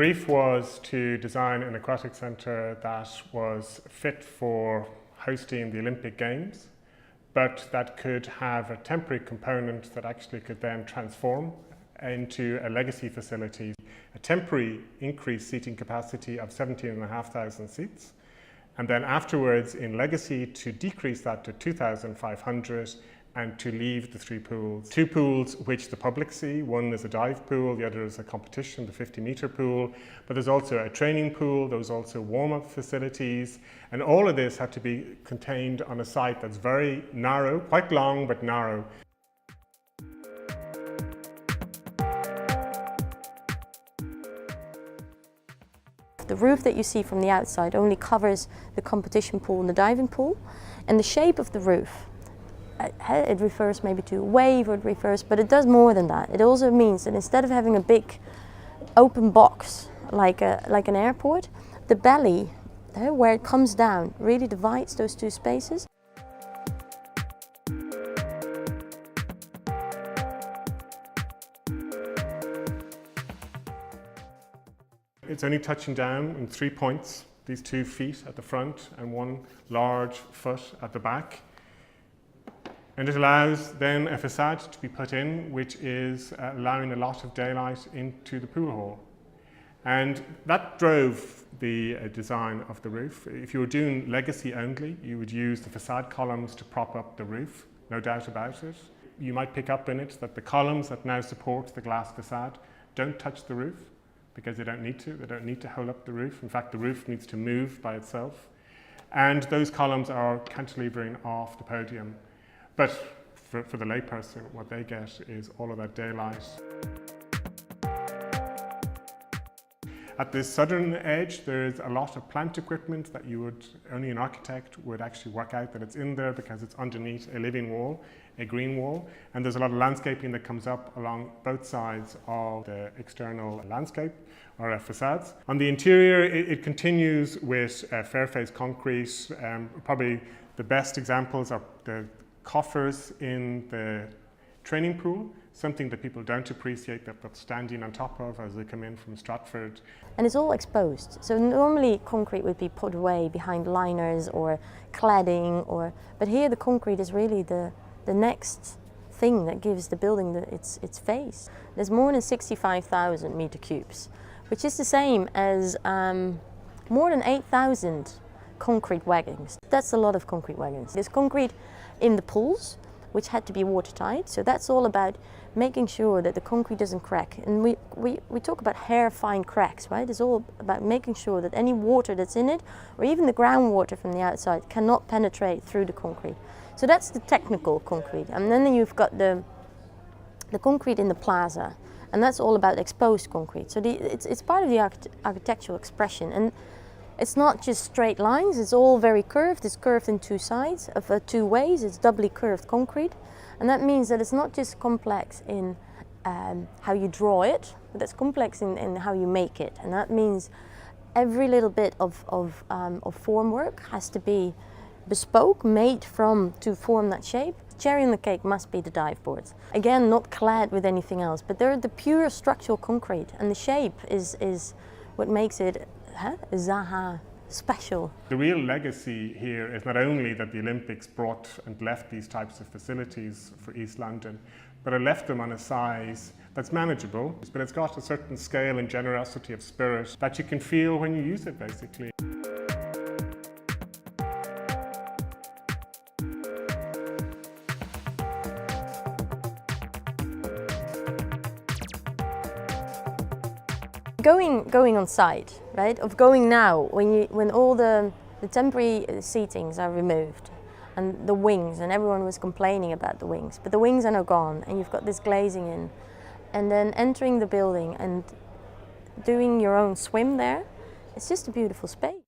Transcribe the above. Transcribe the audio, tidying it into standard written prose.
brief was to design an aquatic centre that was fit for hosting the Olympic Games, but that could have a temporary component that actually could then transform into a legacy facility, a temporary increased seating capacity of 17,500 seats, and then afterwards in legacy to decrease that to 2,500 and to leave the three pools. Two pools which the public see. One is a dive pool, the other is a competition, the 50-metre pool, but there's also a training pool, there's also warm-up facilities, and all of this had to be contained on a site that's very narrow, quite long but narrow. The roof that you see from the outside only covers the competition pool and the diving pool, and the shape of the roof, it refers maybe to a wave, or it refers, but it does more than that. It also means that instead of having a big open box like an airport, the belly, where it comes down, really divides those two spaces. It's only touching down in 3 points, these 2 feet at the front and 1 large foot at the back. And it allows then a facade to be put in, which is allowing a lot of daylight into the pool hall. And that drove the design of the roof. If you were doing legacy only, you would use the facade columns to prop up the roof, no doubt about it. You might pick up in it that the columns that now support the glass facade don't touch the roof, because they don't need to. They don't need to hold up the roof. In fact, the roof needs to move by itself. And those columns are cantilevering off the podium. But for the layperson, what they get is all of that daylight. At the southern edge, there's a lot of plant equipment that only an architect would actually work out that it's in there, because it's underneath a living wall, a green wall. And there's a lot of landscaping that comes up along both sides of the external landscape or facades. On the interior, it continues with fair face concrete. Probably the best examples are the coffers in the training pool, something that people don't appreciate, that they're standing on top of as they come in from Stratford. And it's all exposed. So normally concrete would be put away behind liners or cladding, but here the concrete is really the next thing that gives the building its face. There's more than 65,000 meter cubes, which is the same as more than 8,000 concrete wagons. That's a lot of concrete wagons. There's concrete in the pools, which had to be watertight. So that's all about making sure that the concrete doesn't crack. And we talk about hair-fine cracks, right? It's all about making sure that any water that's in it, or even the groundwater from the outside, cannot penetrate through the concrete. So that's the technical concrete. And then you've got the concrete in the plaza, and that's all about exposed concrete. So it's part of the architectural expression. And it's not just straight lines, it's all very curved. It's curved in 2 sides, of 2 ways. It's doubly curved concrete. And that means that it's not just complex in how you draw it, but it's complex in how you make it. And that means every little bit of formwork has to be bespoke, made to form that shape. Cherry on the cake must be the dive boards. Again, not clad with anything else, but they're the pure structural concrete. And the shape is what makes it Zaha special. The real legacy here is not only that the Olympics brought and left these types of facilities for East London, but it left them on a size that's manageable, but it's got a certain scale and generosity of spirit that you can feel when you use it, basically. Going on site, right? Of going now, when all the temporary seatings are removed, and the wings, and everyone was complaining about the wings, but the wings are now gone, and you've got this glazing in, and then entering the building and doing your own swim there, it's just a beautiful space.